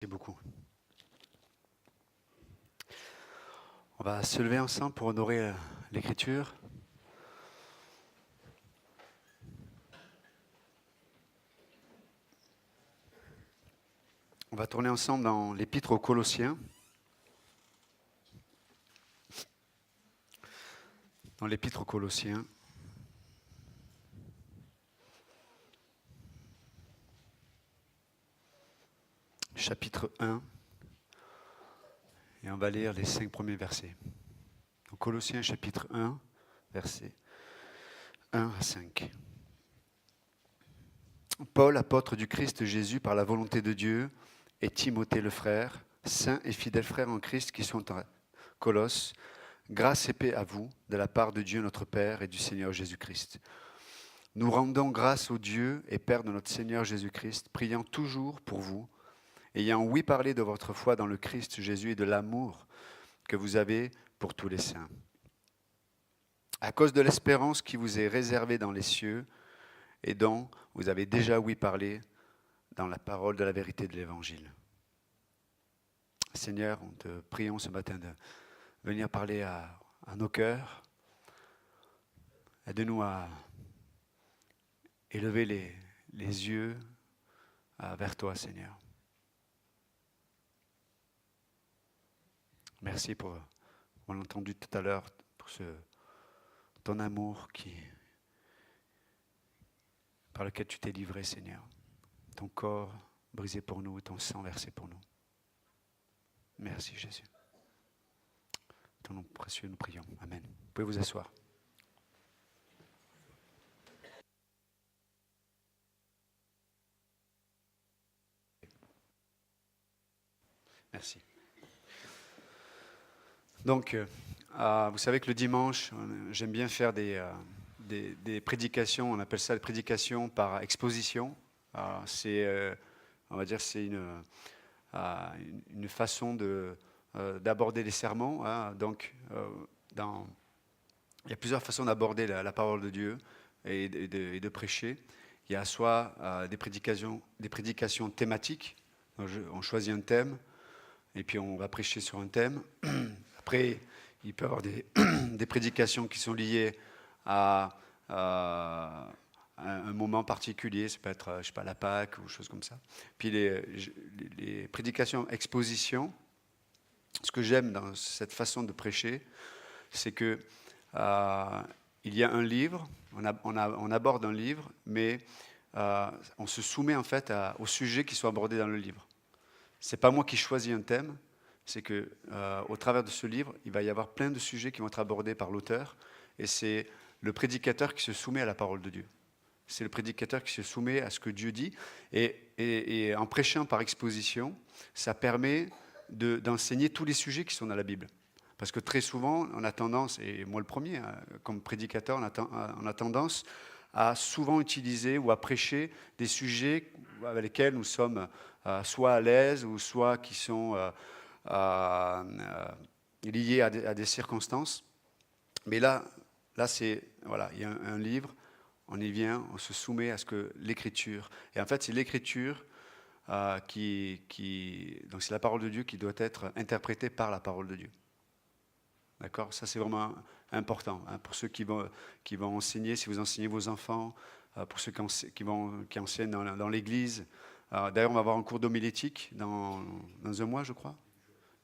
Merci beaucoup. On va se lever ensemble pour honorer l'Écriture. On va tourner ensemble dans l'Épître aux Colossiens. Dans l'Épître aux Colossiens. Chapitre 1. Et on va lire les 5 premiers versets. Donc, Colossiens chapitre 1, versets 1 à 5. Paul, apôtre du Christ Jésus par la volonté de Dieu, et Timothée le frère, saints et fidèles frères en Christ qui sont à Colosse, grâce et paix à vous de la part de Dieu notre Père et du Seigneur Jésus-Christ. Nous rendons grâce au Dieu et Père de notre Seigneur Jésus-Christ, priant toujours pour vous, ayant ouï parler de votre foi dans le Christ Jésus et de l'amour que vous avez pour tous les saints. À cause de l'espérance qui vous est réservée dans les cieux et dont vous avez déjà ouï parler dans la parole de la vérité de l'Évangile. Seigneur, on te prions ce matin de venir parler à nos cœurs. Aide-nous à élever les yeux vers toi, Seigneur. Merci pour, on l'a entendu tout à l'heure, pour ton amour par lequel tu t'es livré, Seigneur. Ton corps brisé pour nous, ton sang versé pour nous. Merci, Jésus. Ton nom précieux, nous prions. Amen. Vous pouvez vous asseoir. Merci. Donc, vous savez que le dimanche, j'aime bien faire des prédications, on appelle ça des prédications par exposition. C'est, on va dire, c'est une façon d'aborder les sermons. Hein. Donc, il y a plusieurs façons d'aborder la parole de Dieu et de prêcher. Il y a soit des prédications thématiques. On choisit un thème et puis on va prêcher sur un thème. Après, il peut y avoir des prédications qui sont liées à un moment particulier. Ça peut être, je sais pas, la Pâque ou choses comme ça. Puis les prédications exposition, ce que j'aime dans cette façon de prêcher, c'est que il y a un livre, on aborde un livre, mais on se soumet en fait aux sujets qui sont abordés dans le livre. C'est pas moi qui choisis un thème, c'est que au travers de ce livre, il va y avoir plein de sujets qui vont être abordés par l'auteur, et c'est le prédicateur qui se soumet à la parole de Dieu. C'est le prédicateur qui se soumet à ce que Dieu dit, et en prêchant par exposition, ça permet d'enseigner tous les sujets qui sont dans la Bible. Parce que très souvent, on a tendance, et moi le premier, comme prédicateur, on a tendance à souvent utiliser ou à prêcher des sujets avec lesquels nous sommes soit à l'aise ou soit qui sont liés à des circonstances. Mais là c'est, voilà, il y a un livre, on y vient, on se soumet à ce que l'Écriture, et en fait c'est l'Écriture donc c'est la parole de Dieu qui doit être interprétée par la parole de Dieu. D'accord ? Ça, c'est vraiment important hein, pour ceux qui vont enseigner, si vous enseignez vos enfants, pour ceux qui enseignent dans l'Église. D'ailleurs, on va avoir un cours d'homilétique dans un mois, je crois,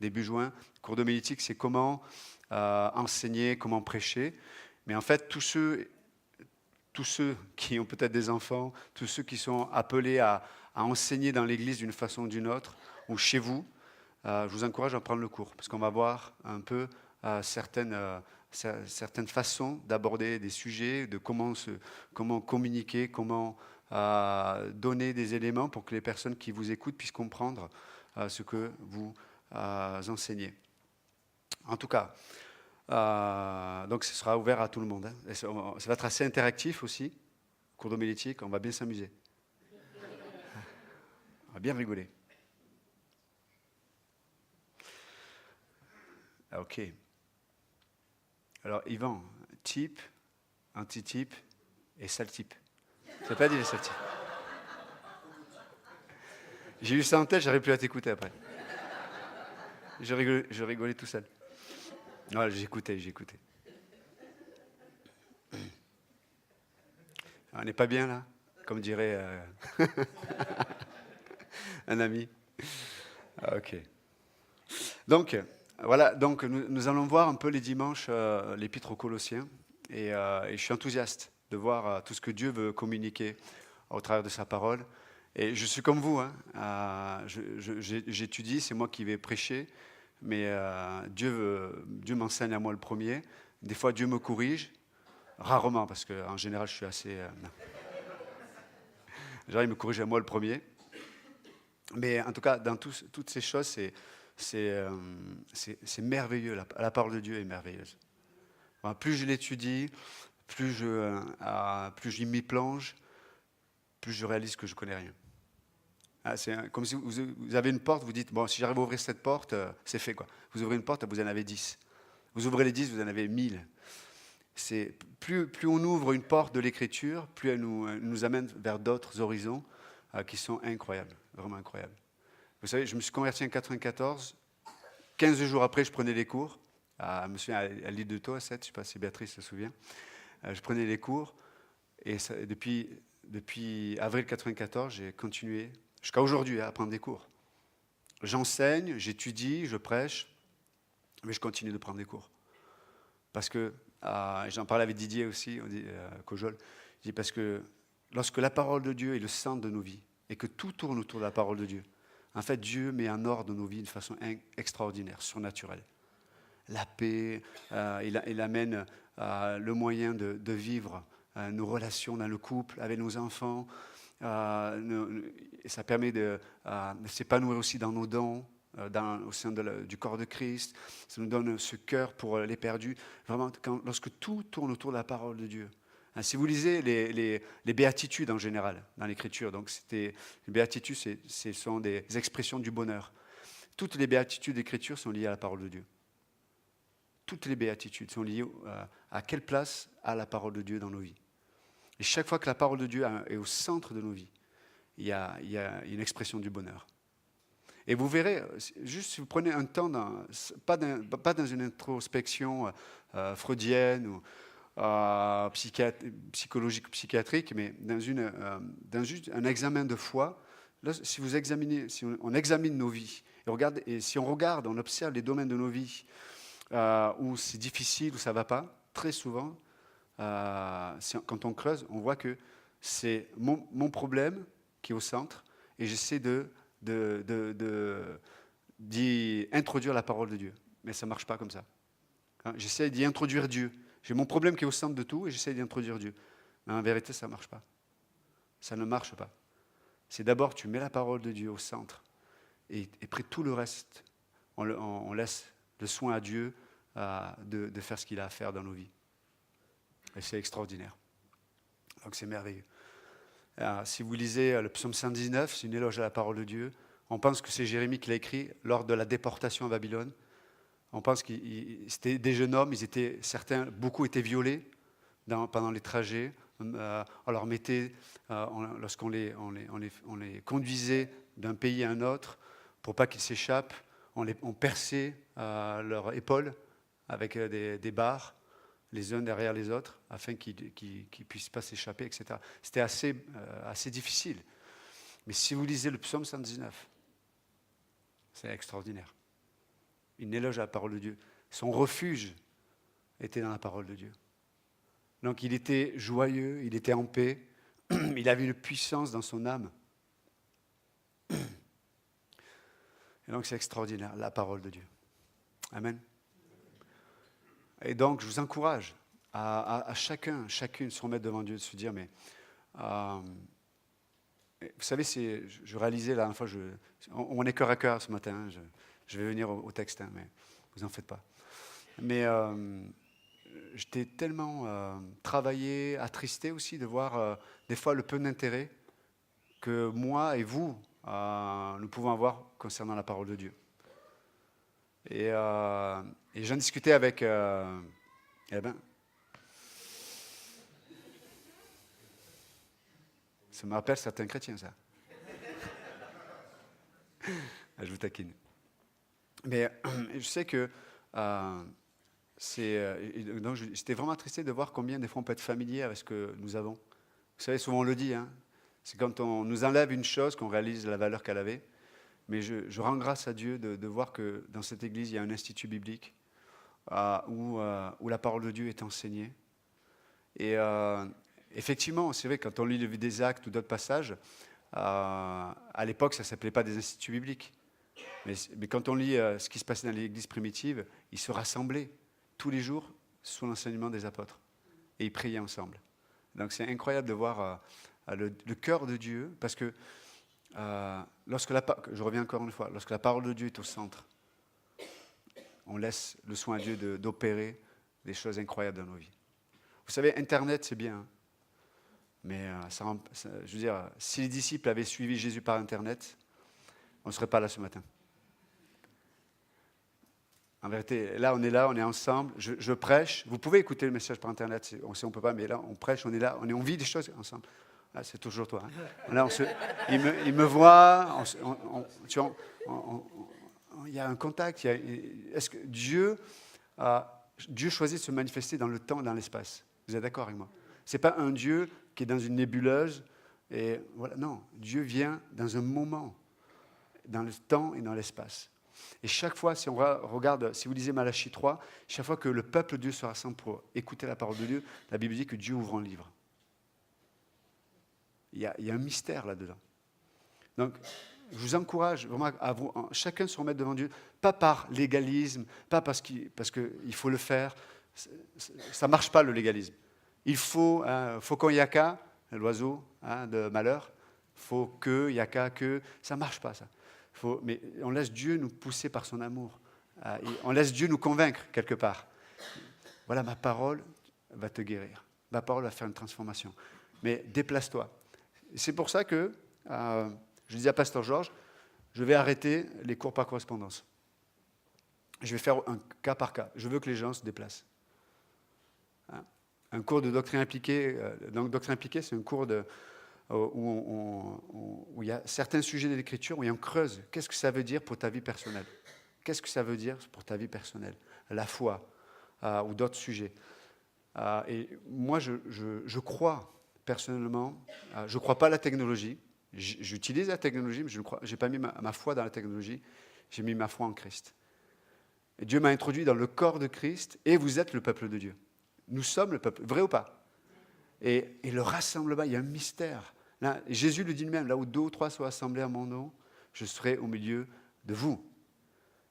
début juin. Le cours d'homilétique, c'est comment enseigner, comment prêcher. Mais en fait, tous ceux qui ont peut-être des enfants, tous ceux qui sont appelés à enseigner dans l'Église d'une façon ou d'une autre, ou chez vous, je vous encourage à prendre le cours, parce qu'on va voir un peu certaines façons d'aborder des sujets, de comment communiquer, comment donner des éléments pour que les personnes qui vous écoutent puissent comprendre ce que vous enseignez. En tout cas, donc ce sera ouvert à tout le monde. Hein. Et ça va être assez interactif aussi, cours d'homilétique, on va bien s'amuser. On va bien rigoler. Ok. Alors, Yvan, type, antitype et sale type. C'est pas dit les sale type. J'ai eu ça en tête, j'aurais pu à t'écouter après. Je rigolais tout seul. Non, j'écoutais. On n'est pas bien là, comme dirait un ami. Ah, ok. Donc, voilà, donc nous allons voir un peu les dimanches l'Épître aux Colossiens. Et je suis enthousiaste de voir tout ce que Dieu veut communiquer au travers de sa parole. Et je suis comme vous, hein, j'étudie, c'est moi qui vais prêcher, mais Dieu m'enseigne à moi le premier. Des fois, Dieu me corrige, rarement, parce qu'en général, je suis assez... genre, il me corrige à moi le premier. Mais en tout cas, dans toutes ces choses, c'est merveilleux. La parole de Dieu est merveilleuse. Enfin, plus je l'étudie, plus j'y m'y plonge, plus je réalise que je connais rien. Ah, comme si vous avez une porte, vous dites, bon, si j'arrive à ouvrir cette porte, c'est fait, quoi. Vous ouvrez une porte, vous en avez 10. Vous ouvrez les 10, vous en avez 1000. Plus on ouvre une porte de l'écriture, plus elle nous amène vers d'autres horizons qui sont incroyables, vraiment incroyables. Vous savez, je me suis converti en 94. 15 jours après, je prenais les cours. Je me souviens à l'île de Thau, à 7, je ne sais pas si Béatrice se souvient. Je prenais les cours. Et depuis avril 94, j'ai continué, jusqu'à aujourd'hui, à prendre des cours. J'enseigne, j'étudie, je prêche, mais je continue de prendre des cours. Parce que, j'en parlais avec Didier aussi, Cojol, je dis parce que lorsque la parole de Dieu est le centre de nos vies, et que tout tourne autour de la parole de Dieu, en fait, Dieu met en ordre nos vies de façon extraordinaire, surnaturelle. La paix, il amène le moyen de vivre nos relations dans le couple, avec nos enfants. Ça permet de s'épanouir aussi dans nos dons, au sein du corps de Christ. Ça nous donne ce cœur pour les perdus. Vraiment, lorsque tout tourne autour de la parole de Dieu. Si vous lisez les béatitudes en général dans l'Écriture, donc les béatitudes, ce sont des expressions du bonheur. Toutes les béatitudes d'Écriture sont liées à la parole de Dieu. Toutes les béatitudes sont liées à quelle place a la parole de Dieu dans nos vies. Et chaque fois que la parole de Dieu est au centre de nos vies, il y a une expression du bonheur. Et vous verrez, juste si vous prenez un temps, pas dans une introspection freudienne ou psychologique ou psychiatrique, mais dans juste un examen de foi. Là, si on examine nos vies, et si on regarde, on observe les domaines de nos vies où c'est difficile, où ça ne va pas, très souvent, quand on creuse, on voit que c'est mon problème qui est au centre, et j'essaie d'y introduire la parole de Dieu. Mais ça ne marche pas comme ça. J'essaie d'y introduire Dieu. J'ai mon problème qui est au centre de tout, et j'essaie d'y introduire Dieu. Mais en vérité, ça ne marche pas. Ça ne marche pas. C'est d'abord, tu mets la parole de Dieu au centre, et après tout le reste, on laisse le soin à Dieu de faire ce qu'il a à faire dans nos vies. Et c'est extraordinaire. Donc c'est merveilleux. Alors, si vous lisez le psaume 119, c'est une éloge à la parole de Dieu. On pense que c'est Jérémie qui l'a écrit lors de la déportation à Babylone. On pense que c'était des jeunes hommes, beaucoup étaient violés pendant les trajets. On leur mettait, lorsqu'on les conduisait d'un pays à un autre, pour pas qu'ils s'échappent, on perçait leurs épaules avec des barres, les uns derrière les autres, afin qu'ils ne puissent pas s'échapper, etc. C'était assez difficile. Mais si vous lisez le psaume 119, c'est extraordinaire. Une éloge à la parole de Dieu. Son refuge était dans la parole de Dieu. Donc il était joyeux, il était en paix, il avait une puissance dans son âme. Et donc c'est extraordinaire, la parole de Dieu. Amen. Et donc je vous encourage à chacune se remettre devant Dieu, de se dire, mais vous savez, je réalisais la dernière fois, on est cœur à cœur ce matin, hein, je vais venir au texte, hein, mais vous en faites pas. Mais j'étais tellement travaillé, attristé aussi de voir des fois le peu d'intérêt que moi et vous, nous pouvons avoir concernant la parole de Dieu. Et j'en discutais avec... ça me rappelle certains chrétiens, ça. Je vous taquine. Mais je sais que donc j'étais vraiment attristé de voir combien des fois on peut être familier avec ce que nous avons. Vous savez, souvent on le dit, hein, c'est quand on nous enlève une chose qu'on réalise la valeur qu'elle avait. Mais je rends grâce à Dieu de voir que dans cette église, il y a un institut biblique où la parole de Dieu est enseignée. Et effectivement, c'est vrai, quand on lit le livre des Actes ou d'autres passages, à l'époque, ça ne s'appelait pas des instituts bibliques. Mais quand on lit ce qui se passait dans l'église primitive, ils se rassemblaient tous les jours sous l'enseignement des apôtres. Et ils priaient ensemble. Donc c'est incroyable de voir le cœur de Dieu, parce que je reviens encore une fois, lorsque la parole de Dieu est au centre, on laisse le soin à Dieu d'opérer des choses incroyables dans nos vies. Vous savez, Internet, c'est bien, hein, mais je veux dire, si les disciples avaient suivi Jésus par Internet, on ne serait pas là ce matin. En vérité, là, on est ensemble, je prêche. Vous pouvez écouter le message par Internet, on sait on ne peut pas, mais là, on prêche, on est là, on vit des choses ensemble. Là, c'est toujours toi. Hein. Là, il me voit, il y a un contact. Est-ce que Dieu choisit de se manifester dans le temps et dans l'espace? Vous êtes d'accord avec moi? Ce n'est pas un Dieu qui est dans une nébuleuse. Et voilà, non, Dieu vient dans un moment, dans le temps et dans l'espace. Et chaque fois, si on regarde, si vous lisez Malachie 3, chaque fois que le peuple de Dieu se rassemble pour écouter la parole de Dieu, la Bible dit que Dieu ouvre un livre. Il y a un mystère là-dedans. Donc, je vous encourage vraiment à chacun se remettre devant Dieu, pas par légalisme, pas parce qu'il faut le faire. Ça ne marche pas, le légalisme. Il faut faucon yaka, l'oiseau de malheur, faut que, yaka, que. Ça ne marche pas, ça. Mais on laisse Dieu nous pousser par son amour. On laisse Dieu nous convaincre quelque part. Voilà, ma parole va te guérir. Ma parole va faire une transformation. Mais déplace-toi. C'est pour ça que, je dis à Pasteur Georges, je vais arrêter les cours par correspondance. Je vais faire un cas par cas. Je veux que les gens se déplacent. Un cours de doctrine appliquée, donc doctrine appliquée, c'est un cours où il y a certains sujets de l'Écriture, où on creuse. Qu'est-ce que ça veut dire pour ta vie personnelle? Qu'est-ce que ça veut dire pour ta vie personnelle? La foi, ou d'autres sujets. Et moi, je crois personnellement, je ne crois pas à la technologie. J'utilise la technologie, mais je n'ai pas mis ma foi dans la technologie. J'ai mis ma foi en Christ. Et Dieu m'a introduit dans le corps de Christ, et vous êtes le peuple de Dieu. Nous sommes le peuple, vrai ou pas? Et le rassemblement, il y a un mystère. Là, Jésus le dit lui-même, là où 2 ou 3 sont assemblés à mon nom, je serai au milieu de vous.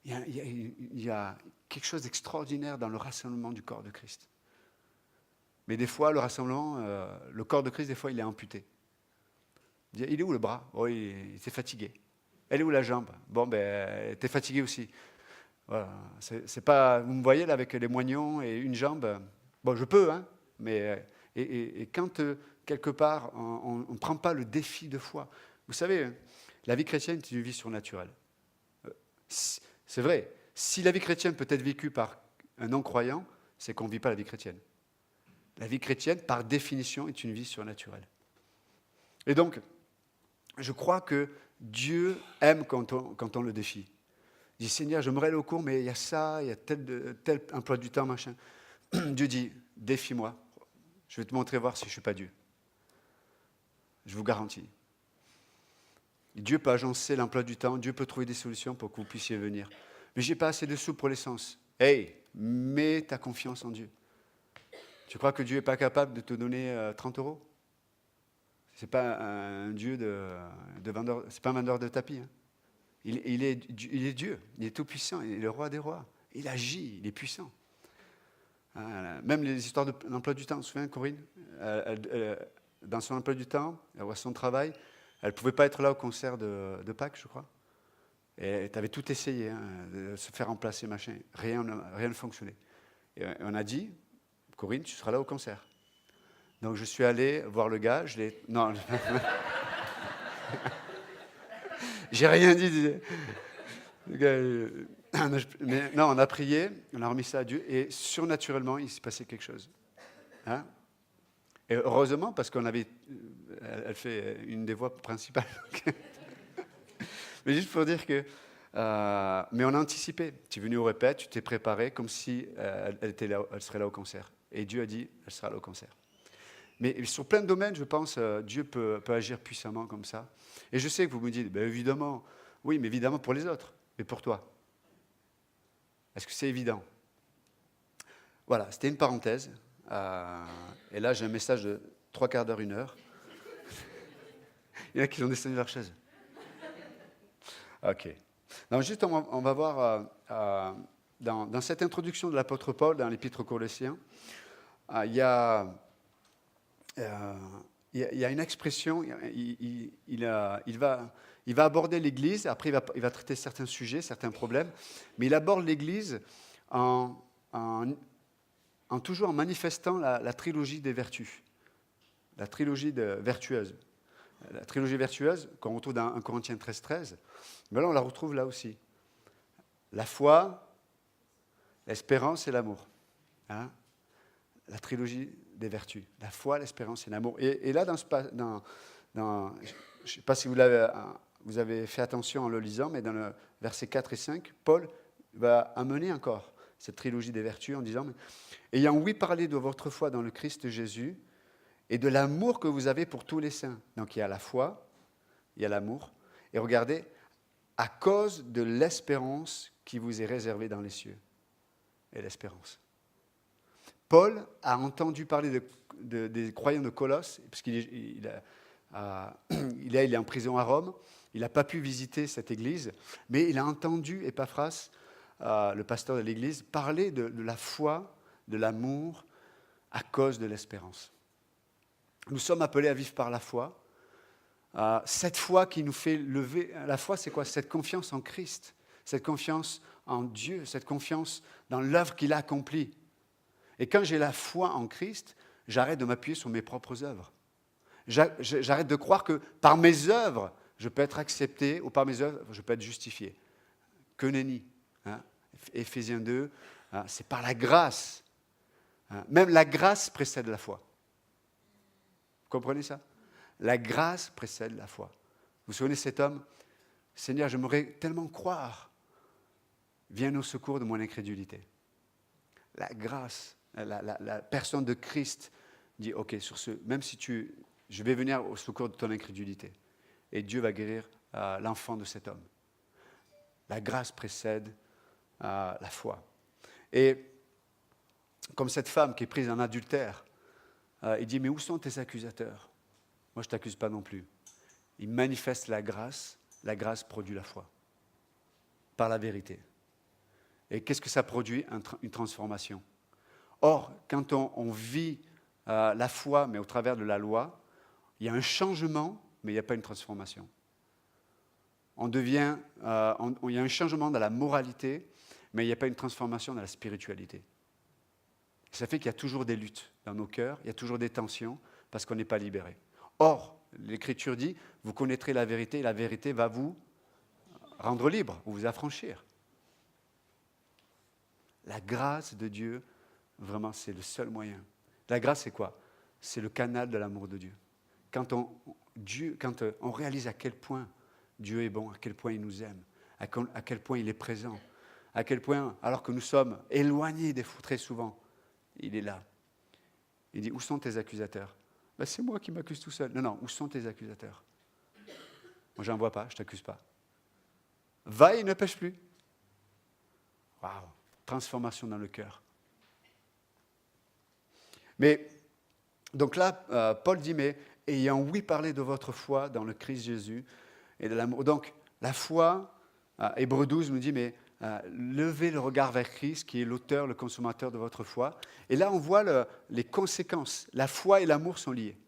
Il y a quelque chose d'extraordinaire dans le rassemblement du corps de Christ. Mais des fois, le rassemblement, le corps de Christ, des fois, il est amputé. Il est où le bras? Oh, il était fatigué. Elle est où la jambe? Bon, ben, t'es fatigué aussi. Voilà. C'est pas, vous me voyez là avec les moignons et une jambe. Bon, je peux, hein, mais et quand quelque part on ne prend pas le défi de foi. Vous savez, la vie chrétienne est une vie surnaturelle. C'est vrai. Si la vie chrétienne peut être vécue par un non-croyant, c'est qu'on ne vit pas la vie chrétienne. La vie chrétienne, par définition, est une vie surnaturelle. Et donc, je crois que Dieu aime quand on le défie. Il dit, Seigneur, j'aimerais aller au cours, mais il y a ça, il y a tel emploi du temps, machin. Dieu dit, défie-moi. Je vais te montrer voir si je ne suis pas Dieu. Je vous garantis. Dieu peut agencer l'emploi du temps, Dieu peut trouver des solutions pour que vous puissiez venir. Mais je n'ai pas assez de sous pour l'essence. Hey, mets ta confiance en Dieu. Tu crois que Dieu n'est pas capable de te donner 30 €? Ce n'est pas un Dieu de vendeur, c'est pas un vendeur de tapis. Hein. Il est Dieu, il est tout puissant, il est le roi des rois. Il agit, il est puissant. Même les histoires de l'emploi du temps, tu te souviens, Corinne, dans son emploi du temps, elle voit son travail, elle ne pouvait pas être là au concert de Pâques, je crois. Et tu avais tout essayé, hein, de se faire remplacer, machin. Rien ne fonctionnait. Et on a dit, Corinne, tu seras là au concert. Donc je suis allé voir le gars, non, j'ai rien dit. Mais non, on a prié, on a remis ça à Dieu, et surnaturellement, il s'est passé quelque chose. Hein? Et heureusement, parce elle fait une des voix principales. Mais juste pour dire que... mais on a anticipé. Tu es venu au répète, tu t'es préparé comme si elle serait là au concert. Et Dieu a dit, elle sera là au concert. Mais sur plein de domaines, je pense, Dieu peut agir puissamment comme ça. Et je sais que vous me dites, ben évidemment, oui, mais évidemment pour les autres, mais pour toi. Est-ce que c'est évident? Voilà, c'était une parenthèse. Et là, j'ai un message de 3/4 d'heure, 1 heure. Il y en a qui ont descendu leur chaise. Ok. Donc, juste, on va voir dans cette introduction de l'apôtre Paul, dans l'Épître aux Colossiens, il y a une expression, il va aborder l'Église, après il va traiter certains sujets, certains problèmes, mais il aborde l'Église toujours en manifestant la trilogie des vertus, la trilogie vertueuse. La trilogie vertueuse, qu'on retrouve dans 1 Corinthiens 13, mais là on la retrouve là aussi. La foi, l'espérance et l'amour. Hein? La trilogie des vertus. La foi, l'espérance et l'amour. Et là, je ne sais pas si vous avez fait attention en le lisant, mais dans le verset 4 et 5, Paul va amener encore cette trilogie des vertus en disant « Ayant oui parlé de votre foi dans le Christ Jésus et de l'amour que vous avez pour tous les saints. » Donc il y a la foi, il y a l'amour. Et regardez, à cause de l'espérance qui vous est réservée dans les cieux. Et l'espérance. Paul a entendu parler des croyants de Colosse, parce qu'il est en prison à Rome, il n'a pas pu visiter cette église, mais il a entendu Épaphras, le pasteur de l'église, parler de la foi, de l'amour, à cause de l'espérance. Nous sommes appelés à vivre par la foi. Cette foi qui nous fait lever, la foi c'est quoi? Cette confiance en Christ, cette confiance en Dieu, cette confiance dans l'œuvre qu'il a accomplie. Et quand j'ai la foi en Christ, j'arrête de m'appuyer sur mes propres œuvres. J'arrête de croire que par mes œuvres, je peux être accepté, ou par mes œuvres, je peux être justifié. Que nenni. Hein? Éphésiens 2, hein? C'est par la grâce. Hein? Même la grâce précède la foi. Vous comprenez ça? La grâce précède la foi. Vous vous souvenez de cet homme? Seigneur, j'aimerais tellement croire. Viens au secours de mon incrédulité. La grâce, la personne de Christ dit, ok, même si je vais venir au secours de ton incrédulité. Et Dieu va guérir l'enfant de cet homme. La grâce précède la foi. Et comme cette femme qui est prise en adultère, il dit, mais où sont tes accusateurs? Moi, je ne t'accuse pas non plus. Il manifeste la grâce produit la foi, par la vérité. Et qu'est-ce que ça produit? Une transformation. Or, quand on vit la foi, mais au travers de la loi, il y a un changement, mais il n'y a pas une transformation. Il y a un changement dans la moralité, mais il n'y a pas une transformation dans la spiritualité. Ça fait qu'il y a toujours des luttes dans nos cœurs, il y a toujours des tensions, parce qu'on n'est pas libéré. Or, l'Écriture dit, vous connaîtrez la vérité, et la vérité va vous rendre libre, ou vous affranchir. La grâce de Dieu, vraiment, c'est le seul moyen. La grâce, c'est quoi? C'est le canal de l'amour de Dieu. Quand on réalise à quel point Dieu est bon, à quel point il nous aime, à quel point il est présent, à quel point, alors que nous sommes éloignés des fous très souvent, il est là. Il dit, où sont tes accusateurs? Ben, c'est moi qui m'accuse tout seul. Non, où sont tes accusateurs? Moi, j'en vois pas, je t'accuse pas. Va et ne pêche plus. Waouh! Transformation dans le cœur. Mais, donc là, Paul dit, mais ayant oui parlé de votre foi dans le Christ Jésus et de l'amour. Donc, la foi, Hébreux 12 nous dit, mais levez le regard vers Christ, qui est l'auteur, le consommateur de votre foi. Et là, on voit les conséquences. La foi et l'amour sont liés.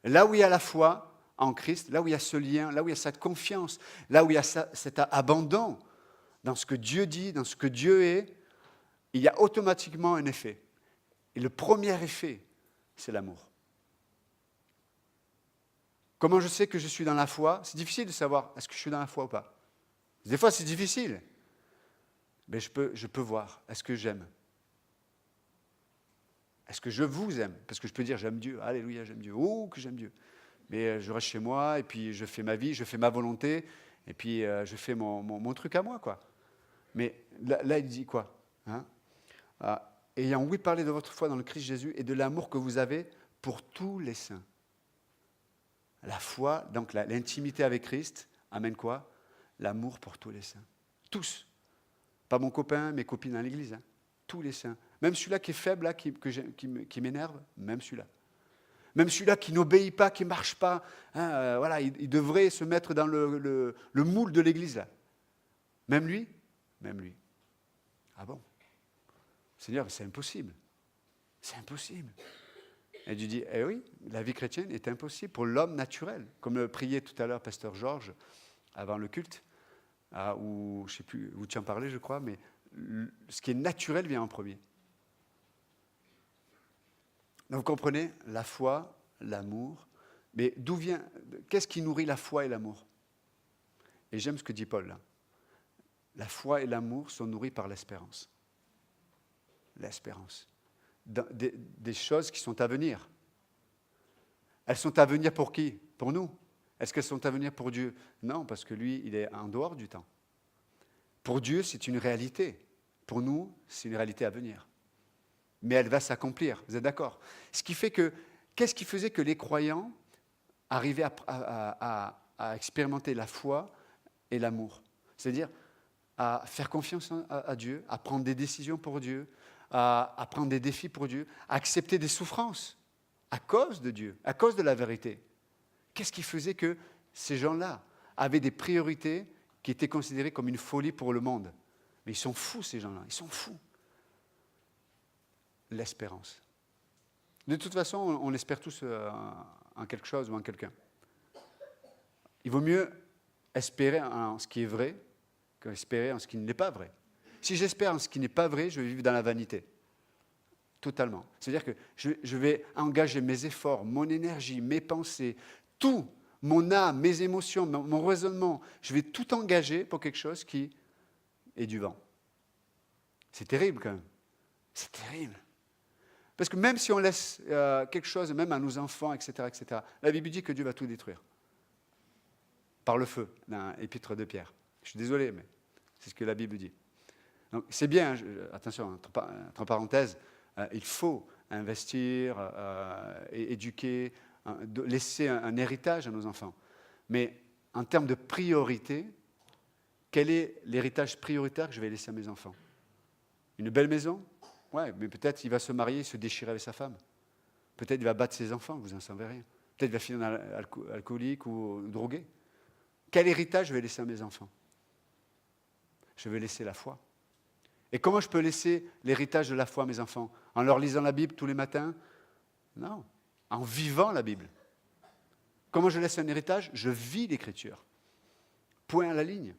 Là où il y a la foi en Christ, là où il y a ce lien, là où il y a cette confiance, là où il y a cet abandon dans ce que Dieu dit, dans ce que Dieu est, il y a automatiquement un effet. Et le premier effet, c'est l'amour. Comment je sais que je suis dans la foi? C'est difficile de savoir, est-ce que je suis dans la foi ou pas? Des fois, c'est difficile. Mais je peux voir, est-ce que j'aime? Est-ce que je vous aime? Parce que je peux dire, j'aime Dieu, alléluia, j'aime Dieu, oh, que j'aime Dieu. Mais je reste chez moi, et puis je fais ma vie, je fais ma volonté, Et puis, je fais mon truc à moi, quoi. Mais là, il dit quoi, hein? Ayant ouï parler de votre foi dans le Christ Jésus et de l'amour que vous avez pour tous les saints. La foi, donc l'intimité avec Christ, amène quoi? L'amour pour tous les saints. Tous. Pas mon copain, mes copines dans l'église. Hein. Tous les saints. Même celui-là qui est faible, là, qui m'énerve, même celui-là. Même celui-là qui n'obéit pas, qui ne marche pas. Hein, voilà, il devrait se mettre dans le moule de l'église. Là. Même lui. Ah bon? Seigneur, c'est impossible. C'est impossible. Et Dieu dit, eh oui, la vie chrétienne est impossible pour l'homme naturel. Comme le priait tout à l'heure Pasteur Georges, avant le culte, où, je ne sais plus, où tu en parlais, je crois, mais ce qui est naturel vient en premier. Donc vous comprenez, la foi, l'amour, mais d'où vient, qu'est-ce qui nourrit la foi et l'amour? Et j'aime ce que dit Paul là. La foi et l'amour sont nourris par l'espérance. L'espérance. Des choses qui sont à venir. Elles sont à venir pour qui? Pour nous. Est-ce qu'elles sont à venir pour Dieu? Non, parce que lui, il est en dehors du temps. Pour Dieu, c'est une réalité. Pour nous, c'est une réalité à venir. Mais elle va s'accomplir, vous êtes d'accord? Ce qui fait que, qu'est-ce qui faisait que les croyants arrivaient à expérimenter la foi et l'amour? C'est-à-dire à faire confiance à Dieu, à prendre des décisions pour Dieu, à prendre des défis pour Dieu, à accepter des souffrances à cause de Dieu, à cause de la vérité. Qu'est-ce qui faisait que ces gens-là avaient des priorités qui étaient considérées comme une folie pour le monde? Mais ils sont fous, ces gens-là, ils sont fous. L'espérance. De toute façon, on espère tous en quelque chose ou en quelqu'un. Il vaut mieux espérer en ce qui est vrai qu'espérer en ce qui n'est pas vrai. Si j'espère en ce qui n'est pas vrai, je vais vivre dans la vanité. Totalement. C'est-à-dire que je vais engager mes efforts, mon énergie, mes pensées, tout, mon âme, mes émotions, mon raisonnement, je vais tout engager pour quelque chose qui est du vent. C'est terrible quand même. C'est terrible. Parce que même si on laisse quelque chose, même à nos enfants, etc., la Bible dit que Dieu va tout détruire. Par le feu, dans l'épître de Pierre. Je suis désolé, mais c'est ce que la Bible dit. Donc c'est bien, attention, entre parenthèses, il faut investir, éduquer, laisser un héritage à nos enfants. Mais en termes de priorité, quel est l'héritage prioritaire que je vais laisser à mes enfants? Une belle maison? Ouais, mais peut-être il va se marier, se déchirer avec sa femme. Peut-être il va battre ses enfants, vous n'en savez rien. Peut-être il va finir alcoolique ou drogué. Quel héritage je vais laisser à mes enfants? Je vais laisser la foi. Et comment je peux laisser l'héritage de la foi à mes enfants? En leur lisant la Bible tous les matins? Non, en vivant la Bible. Comment je laisse un héritage? Je vis l'Écriture. Point à la ligne.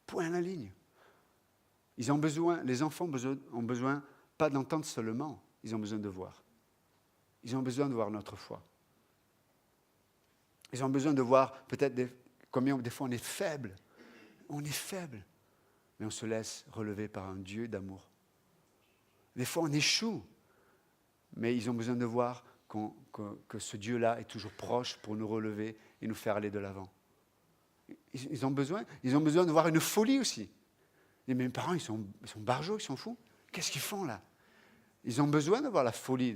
Point à la ligne. Ils ont besoin, les enfants ont besoin pas d'entendre seulement, ils ont besoin de voir. Ils ont besoin de voir notre foi. Ils ont besoin de voir peut-être combien des fois on est faible. On est faible, mais on se laisse relever par un Dieu d'amour. Des fois on échoue, mais ils ont besoin de voir que ce Dieu-là est toujours proche pour nous relever et nous faire aller de l'avant. Ils ont besoin de voir une folie aussi. Et mes parents, ils sont barjots, ils sont fous. Qu'est-ce qu'ils font là? Ils ont besoin de voir la folie.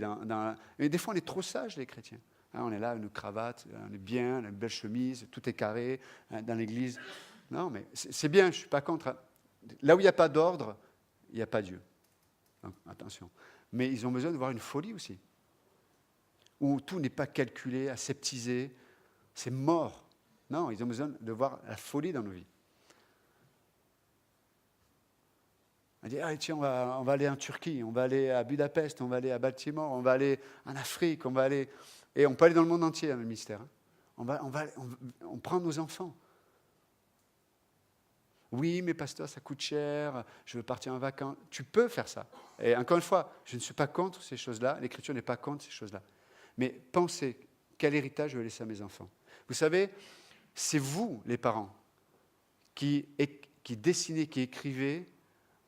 Et des fois, on est trop sages, les chrétiens. Hein, on est là, une cravate, on est bien, on a une belle chemise, tout est carré hein, dans l'église. Non, mais c'est bien, je ne suis pas contre. Là où il n'y a pas d'ordre, il n'y a pas Dieu. Donc, attention. Mais ils ont besoin de voir une folie aussi. Où tout n'est pas calculé, aseptisé. C'est mort. Non, ils ont besoin de voir la folie dans nos vies. On dit, ah, tiens, on va aller en Turquie, on va aller à Budapest, on va aller à Baltimore, on va aller en Afrique, on va aller... Et on peut aller dans le monde entier, dans le ministère. Hein. On prend nos enfants. Oui, mais pasteur, ça coûte cher, je veux partir en vacances. Tu peux faire ça. Et encore une fois, je ne suis pas contre ces choses-là, l'Écriture n'est pas contre ces choses-là. Mais pensez, quel héritage je vais laisser à mes enfants? Vous savez, c'est vous, les parents, qui dessinez, qui écrivez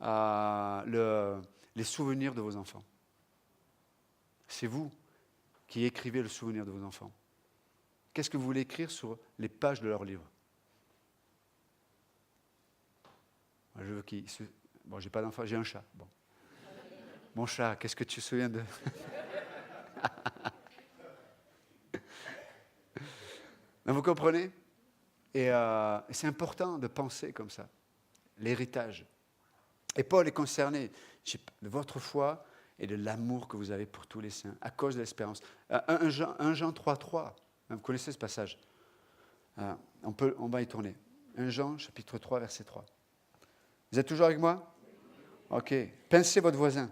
les souvenirs de vos enfants. C'est vous qui écrivez le souvenir de vos enfants. Qu'est-ce que vous voulez écrire sur les pages de leur livre? je veux qu'il se... Bon, j'ai pas d'enfant, j'ai un chat. Bon. Mon chat, qu'est-ce que tu te souviens de... Vous comprenez? Et c'est important de penser comme ça. L'héritage. Et Paul est concerné de votre foi et de l'amour que vous avez pour tous les saints, à cause de l'espérance. 1 Jean 3,3, vous connaissez ce passage. On va y tourner. 1 Jean, chapitre 3, verset 3. Vous êtes toujours avec moi? Ok. Pincez votre voisin.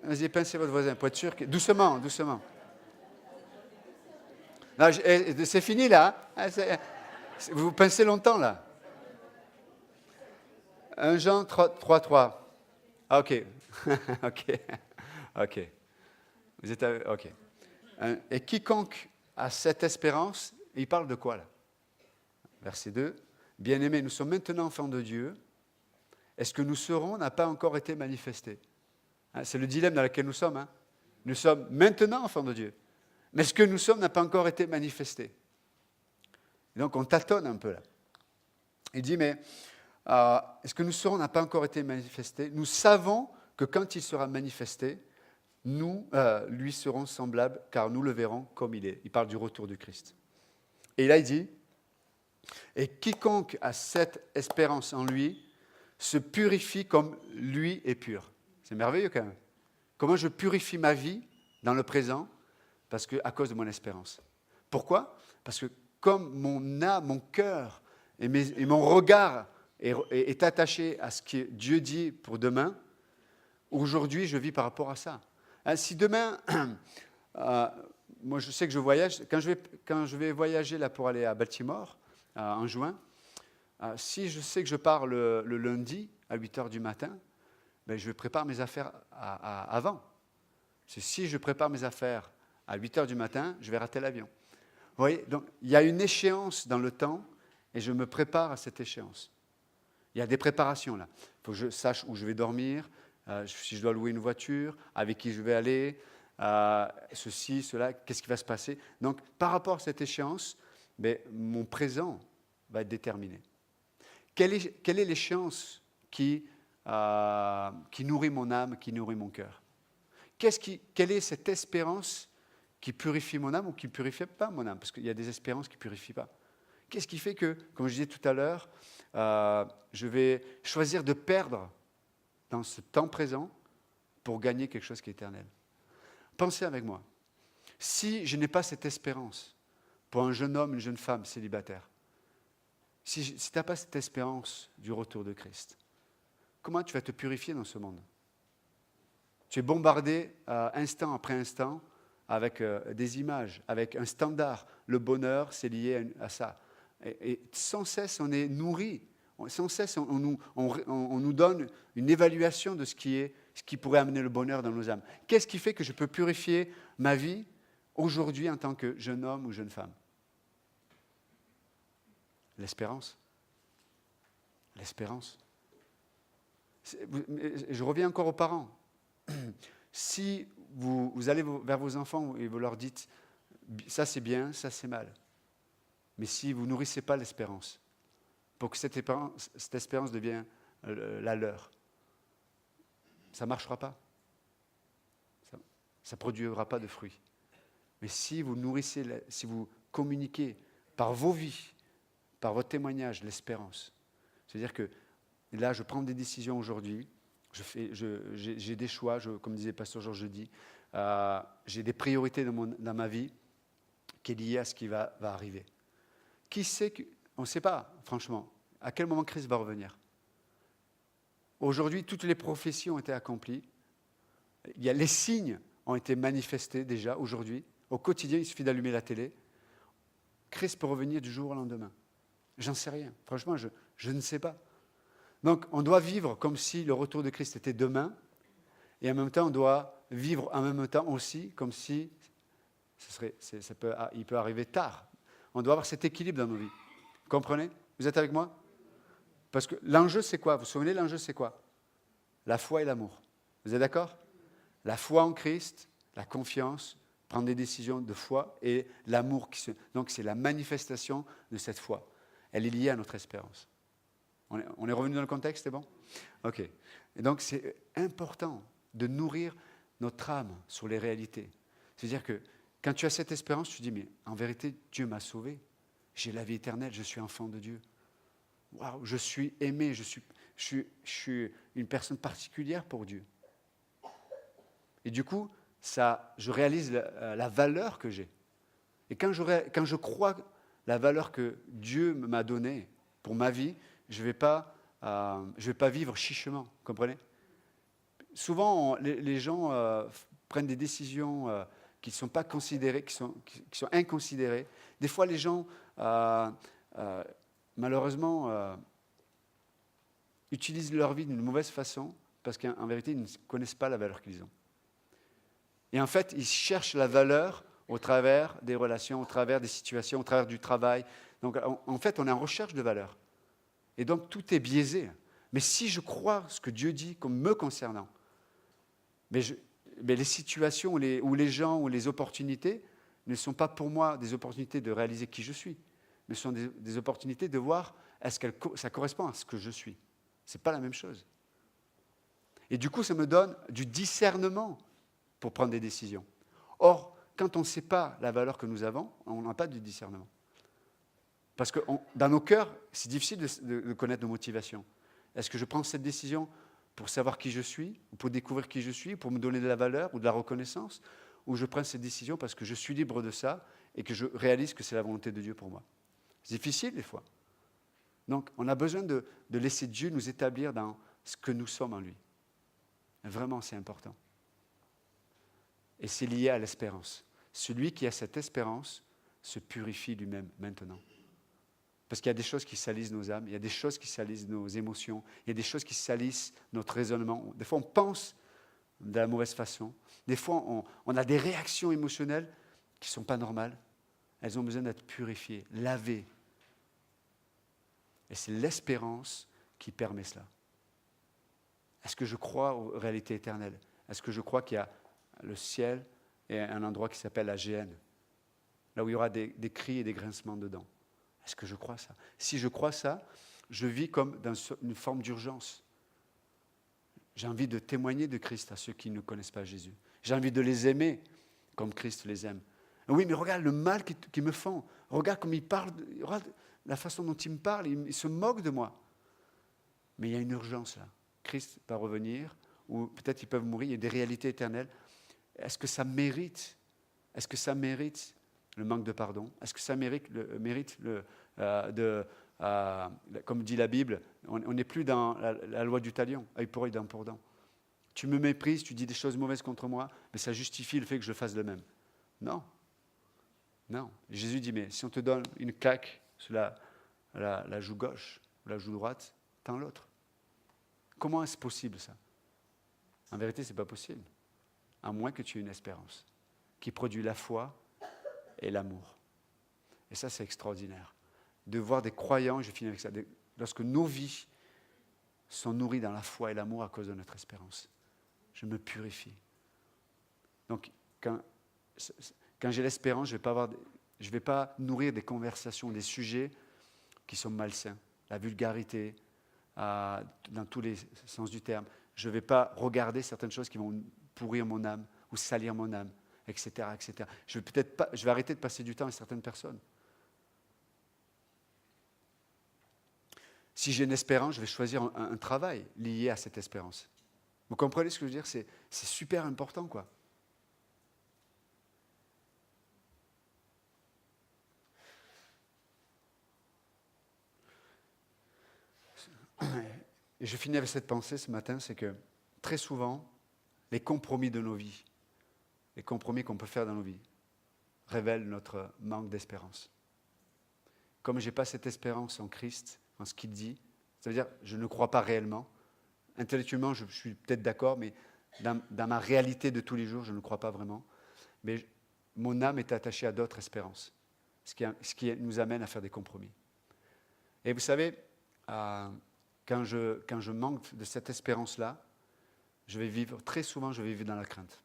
Vas-y, pincez votre voisin, pour être sûr que... Doucement, doucement. Non, c'est fini, là. Vous pincez longtemps, là. 1 Jean 3, 3. Ah, ok. Ok. Ok. Vous êtes... Ok. Et quiconque a cette espérance, il parle de quoi, là? Verset 2. Bien-aimés, nous sommes maintenant enfants de Dieu. Et ce que nous serons n'a pas encore été manifesté. C'est le dilemme dans lequel nous sommes. Hein. Nous sommes maintenant enfants de Dieu. Mais ce que nous sommes n'a pas encore été manifesté. Et donc on tâtonne un peu là. Il dit, mais ce que nous serons n'a pas encore été manifesté. Nous savons que quand il sera manifesté, nous lui serons semblables, car nous le verrons comme il est. Il parle du retour du Christ. Et là il dit, et quiconque a cette espérance en lui se purifie comme lui est pur. C'est merveilleux quand même. Comment je purifie ma vie dans le présent à cause de mon espérance. Pourquoi? Parce que comme mon âme, mon cœur et mon regard est attaché à ce que Dieu dit pour demain, aujourd'hui je vis par rapport à ça. Si demain, moi je sais que je voyage, quand je vais voyager là pour aller à Baltimore en juin, si je sais que je pars le lundi à 8h du matin, ben je prépare mes affaires avant. Si je prépare mes affaires à 8h du matin, je vais rater l'avion. Vous voyez, donc il y a une échéance dans le temps et je me prépare à cette échéance. Il y a des préparations là. Il faut que je sache où je vais dormir, si je dois louer une voiture, avec qui je vais aller, ceci, cela, qu'est-ce qui va se passer. Donc par rapport à cette échéance, ben, mon présent va être déterminé. Quelle est l'échéance qui nourrit mon âme, qui nourrit mon cœur? Quelle est cette espérance qui purifie mon âme ou qui ne purifie pas mon âme? Parce qu'il y a des espérances qui ne purifient pas. Qu'est-ce qui fait que, comme je disais tout à l'heure, je vais choisir de perdre dans ce temps présent pour gagner quelque chose qui est éternel? Pensez avec moi. Si je n'ai pas cette espérance pour un jeune homme, une jeune femme célibataire, si tu n'as pas cette espérance du retour de Christ, comment tu vas te purifier dans ce monde? Tu es bombardé instant après instant avec des images, avec un standard. Le bonheur, c'est lié à ça. Et sans cesse, on est nourri. Sans cesse, on nous donne une évaluation de ce qui pourrait amener le bonheur dans nos âmes. Qu'est-ce qui fait que je peux purifier ma vie aujourd'hui en tant que jeune homme ou jeune femme? L'espérance. L'espérance. Je reviens encore aux parents. Si vous allez vers vos enfants et vous leur dites « ça c'est bien, ça c'est mal », mais si vous ne nourrissez pas l'espérance, pour que cette espérance devienne la leur, ça ne marchera pas. Ça ne produira pas de fruits. Mais si vous nourrissez, si vous communiquez par vos vies, par votre témoignage, l'espérance, c'est-à-dire que là, je prends des décisions aujourd'hui, j'ai des choix, comme disait Pasteur Georges jeudi, j'ai des priorités dans ma vie qui est liée à ce qui va arriver. Qui sait on ne sait pas, franchement, à quel moment Christ va revenir. Aujourd'hui, toutes les prophéties ont été accomplies. Les signes ont été manifestés déjà aujourd'hui. Au quotidien, il suffit d'allumer la télé. Christ peut revenir du jour au lendemain. J'en sais rien. Franchement, je ne sais pas. Donc, on doit vivre comme si le retour de Christ était demain, et en même temps, on doit vivre en même temps aussi comme si il peut arriver tard. On doit avoir cet équilibre dans nos vies. Vous comprenez? Vous êtes avec moi? Parce que l'enjeu, c'est quoi? Vous vous souvenez, l'enjeu, c'est quoi? La foi et l'amour. Vous êtes d'accord? La foi en Christ, la confiance, prendre des décisions de foi, et l'amour. Donc, c'est la manifestation de cette foi. Elle est liée à notre espérance. On est revenu dans le contexte, c'est bon? Ok. Et donc, c'est important de nourrir notre âme sur les réalités. C'est-à-dire que quand tu as cette espérance, tu dis, mais en vérité, Dieu m'a sauvé. J'ai la vie éternelle, je suis enfant de Dieu. Waouh, je suis aimé, je suis une personne particulière pour Dieu. Et du coup, je réalise la valeur que j'ai. Et quand je crois la valeur que Dieu m'a donnée pour ma vie, je ne vais pas vivre chichement, comprenez? Souvent, les gens prennent des décisions qui ne sont pas considérées, qui sont inconsidérées. Des fois, les gens, malheureusement, utilisent leur vie d'une mauvaise façon parce qu'en vérité, ils ne connaissent pas la valeur qu'ils ont. Et en fait, ils cherchent la valeur au travers des relations, au travers des situations, au travers du travail. Donc, en fait, on est en recherche de valeur. Et donc, tout est biaisé. Mais si je crois ce que Dieu dit comme me concernant, mais les situations ou les gens ou les opportunités ne sont pas pour moi des opportunités de réaliser qui je suis, mais ce sont des opportunités de voir est-ce que ça correspond à ce que je suis. Ce n'est pas la même chose. Et du coup, ça me donne du discernement pour prendre des décisions. Or, quand on ne sait pas la valeur que nous avons, on n'a pas de discernement. Parce que dans nos cœurs, c'est difficile de connaître nos motivations. Est-ce que je prends cette décision pour savoir qui je suis, ou pour découvrir qui je suis, pour me donner de la valeur ou de la reconnaissance, ou je prends cette décision parce que je suis libre de ça et que je réalise que c'est la volonté de Dieu pour moi? C'est difficile des fois. Donc, on a besoin de laisser Dieu nous établir dans ce que nous sommes en lui. Vraiment, c'est important. Et c'est lié à l'espérance. Celui qui a cette espérance se purifie lui-même maintenant. Parce qu'il y a des choses qui salissent nos âmes, il y a des choses qui salissent nos émotions, il y a des choses qui salissent notre raisonnement. Des fois, on pense de la mauvaise façon. Des fois, on a des réactions émotionnelles qui ne sont pas normales. Elles ont besoin d'être purifiées, lavées. Et c'est l'espérance qui permet cela. Est-ce que je crois aux réalités éternelles? Est-ce que je crois qu'il y a le ciel et un endroit qui s'appelle la géhenne, là où il y aura des cris et des grincements dedans? Est-ce que je crois ça? Si je crois ça, je vis comme dans une forme d'urgence. J'ai envie de témoigner de Christ à ceux qui ne connaissent pas Jésus. J'ai envie de les aimer comme Christ les aime. Oui, mais regarde le mal qu'ils me font. Regarde comme ils parlent. Regarde la façon dont ils me parlent. Ils se moquent de moi. Mais il y a une urgence là. Christ va revenir, ou peut-être ils peuvent mourir. Il y a des réalités éternelles. Est-ce que ça mérite? Est-ce que ça mérite le manque de pardon? Est-ce que ça mérite comme dit la Bible, on n'est plus dans la loi du talion, œil pour œil, dent pour dent. Tu me méprises, tu dis des choses mauvaises contre moi, mais ça justifie le fait que je fasse le même. Non. Non. Jésus dit, mais si on te donne une claque sur la joue gauche ou la joue droite, tends l'autre. Comment est-ce possible ça? En vérité, ce n'est pas possible. À moins que tu aies une espérance qui produit la foi et l'amour. Et ça, c'est extraordinaire. De voir des croyants, je finis avec ça, lorsque nos vies sont nourries dans la foi et l'amour à cause de notre espérance. Je me purifie. Donc, quand j'ai l'espérance, je ne vais pas nourrir des conversations, des sujets qui sont malsains. La vulgarité, dans tous les sens du terme. Je ne vais pas regarder certaines choses qui vont pourrir mon âme ou salir mon âme, etc., etc. Je vais arrêter de passer du temps avec certaines personnes. Si j'ai une espérance, je vais choisir un travail lié à cette espérance. Vous comprenez ce que je veux dire? C'est super important, quoi. Et je finis avec cette pensée ce matin, c'est que très souvent, les compromis de nos vies, les compromis qu'on peut faire dans nos vies, révèlent notre manque d'espérance. Comme je n'ai pas cette espérance en Christ, en ce qu'il dit, ça veut dire que je ne crois pas réellement. Intellectuellement, je suis peut-être d'accord, mais dans ma réalité de tous les jours, je ne crois pas vraiment. Mais mon âme est attachée à d'autres espérances, ce qui nous amène à faire des compromis. Et vous savez, quand je manque de cette espérance-là, très souvent, je vais vivre dans la crainte.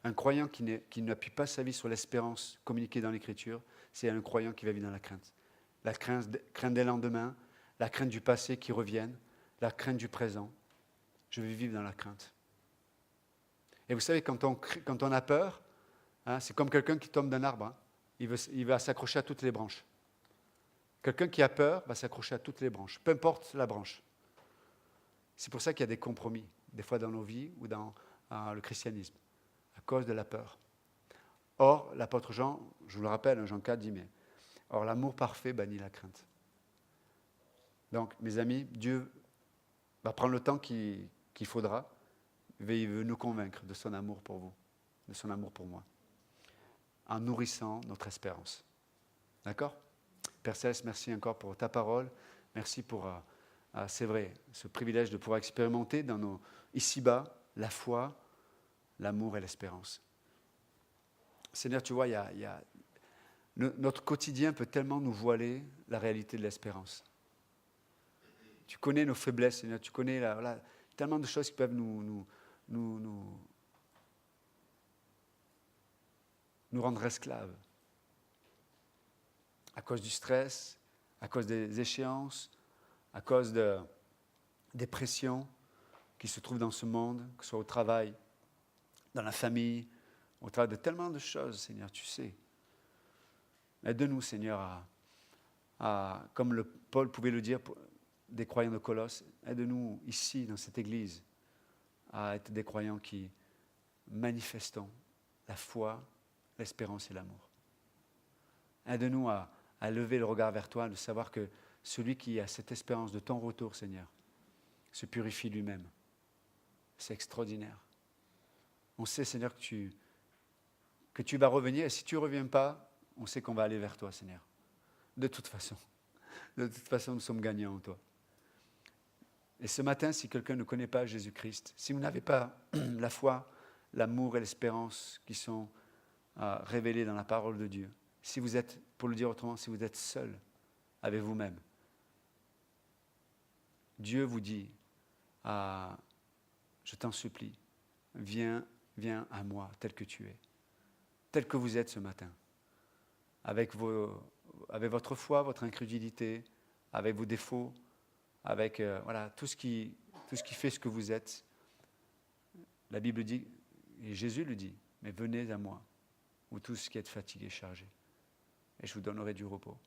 Un croyant qui n'appuie pas sa vie sur l'espérance communiquée dans l'Écriture, c'est un croyant qui va vivre dans la crainte. La crainte des lendemains, la crainte du passé qui revienne, la crainte du présent. Je vais vivre dans la crainte. Et vous savez, quand on a peur, hein, c'est comme quelqu'un qui tombe d'un arbre. Hein. Il va s'accrocher à toutes les branches. Quelqu'un qui a peur va s'accrocher à toutes les branches, peu importe la branche. C'est pour ça qu'il y a des compromis, des fois dans nos vies ou dans le christianisme, à cause de la peur. Or, l'apôtre Jean, je vous le rappelle, Jean 4 dit, mais or l'amour parfait bannit la crainte. Donc, mes amis, Dieu va prendre le temps qu'il faudra, mais il veut nous convaincre de son amour pour vous, de son amour pour moi, en nourrissant notre espérance. D'accord ? Père Céleste, merci encore pour ta parole. Merci pour, c'est vrai, ce privilège de pouvoir expérimenter dans nos ici-bas la foi, l'amour et l'espérance. Seigneur, tu vois, notre quotidien peut tellement nous voiler la réalité de l'espérance. Tu connais nos faiblesses, Seigneur. Tu connais tellement de choses qui peuvent nous rendre esclaves. À cause du stress, à cause des échéances, à cause des pressions qui se trouvent dans ce monde, que ce soit au travail, dans la famille, au travers de tellement de choses, Seigneur, tu sais. Aide-nous, Seigneur, comme Paul pouvait le dire des croyants de Colosse, aide-nous ici, dans cette Église, à être des croyants qui manifestons la foi, l'espérance et l'amour. Aide-nous à lever le regard vers toi, de savoir que celui qui a cette espérance de ton retour, Seigneur, se purifie lui-même. C'est extraordinaire. On sait, Seigneur, que tu vas revenir, et si tu ne reviens pas, on sait qu'on va aller vers toi, Seigneur. De toute façon, nous sommes gagnants en toi. Et ce matin, si quelqu'un ne connaît pas Jésus-Christ, si vous n'avez pas la foi, l'amour et l'espérance qui sont révélés dans la parole de Dieu, si vous êtes, pour le dire autrement, si vous êtes seul avec vous-même, Dieu vous dit, je t'en supplie, viens à moi tel que tu es, tel que vous êtes ce matin, avec votre foi, votre incrédulité, avec vos défauts, avec tout ce qui fait ce que vous êtes. La Bible dit, et Jésus le dit, mais venez à moi, vous tous qui êtes fatigués, chargés, et je vous donnerai du repos.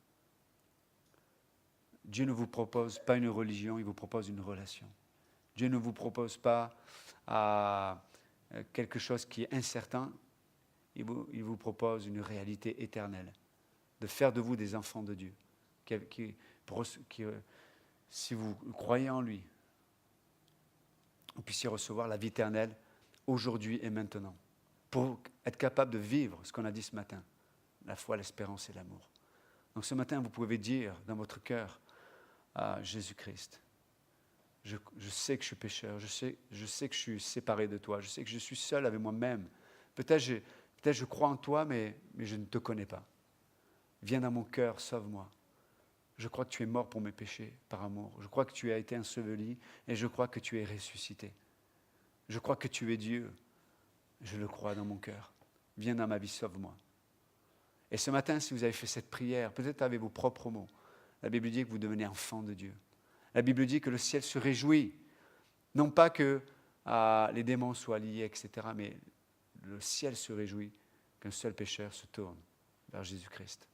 Dieu ne vous propose pas une religion, il vous propose une relation. Dieu ne vous propose pas quelque chose qui est incertain, il vous propose une réalité éternelle, de faire de vous des enfants de Dieu, si vous croyez en lui, vous puissiez recevoir la vie éternelle aujourd'hui et maintenant, pour être capable de vivre ce qu'on a dit ce matin, la foi, l'espérance et l'amour. Donc ce matin, vous pouvez dire dans votre cœur à Jésus-Christ, je sais que je suis pécheur, je sais que je suis séparé de toi, je sais que je suis seul avec moi-même. Peut-être je crois en toi, mais je ne te connais pas. Viens dans mon cœur, sauve-moi. Je crois que tu es mort pour mes péchés par amour. Je crois que tu as été enseveli et je crois que tu es ressuscité. Je crois que tu es Dieu. Je le crois dans mon cœur. Viens dans ma vie, sauve-moi. Et ce matin, si vous avez fait cette prière, peut-être avec vos propres mots, la Bible dit que vous devenez enfant de Dieu. La Bible dit que le ciel se réjouit. Non pas que les démons soient liés, etc., mais le ciel se réjouit qu'un seul pécheur se tourne vers Jésus-Christ.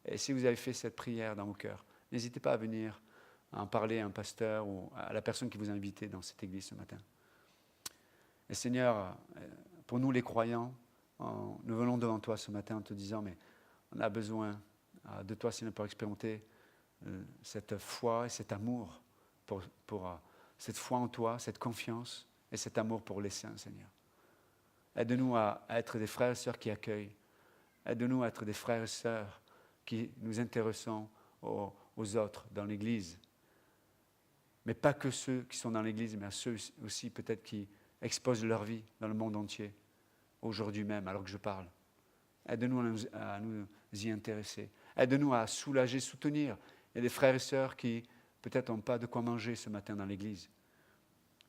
Et si vous avez fait cette prière dans vos cœurs, n'hésitez pas à venir en parler à un pasteur ou à la personne qui vous a invité dans cette église ce matin. Et Seigneur, pour nous les croyants, nous venons devant toi ce matin en te disant, mais on a besoin de toi, Seigneur, pour expérimenter cette foi et cet amour, pour cette foi en toi, cette confiance et cet amour pour les saints, Seigneur. Aide-nous à être des frères et sœurs qui accueillent. Aide-nous à être des frères et sœurs qui nous intéressons aux autres dans l'Église. Mais pas que ceux qui sont dans l'Église, mais à ceux aussi peut-être qui exposent leur vie dans le monde entier, aujourd'hui même, alors que je parle. Aide-nous à nous y intéresser. Aide-nous à soulager, soutenir. Il y a des frères et sœurs qui peut-être n'ont pas de quoi manger ce matin dans l'Église.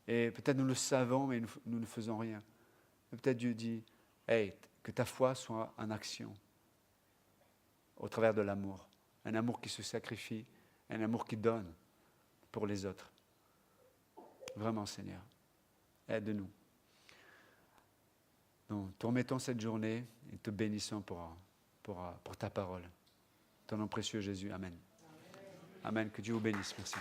Et peut-être nous le savons, mais nous ne faisons rien. Et peut-être Dieu dit, hey, que ta foi soit en action, au travers de l'amour. Un amour qui se sacrifie, un amour qui donne. pour les autres. Vraiment, Seigneur, aide-nous. Donc, te remettons cette journée et te bénissons pour ta parole. Ton nom précieux, Jésus. Amen. Amen. Que Dieu vous bénisse. Merci.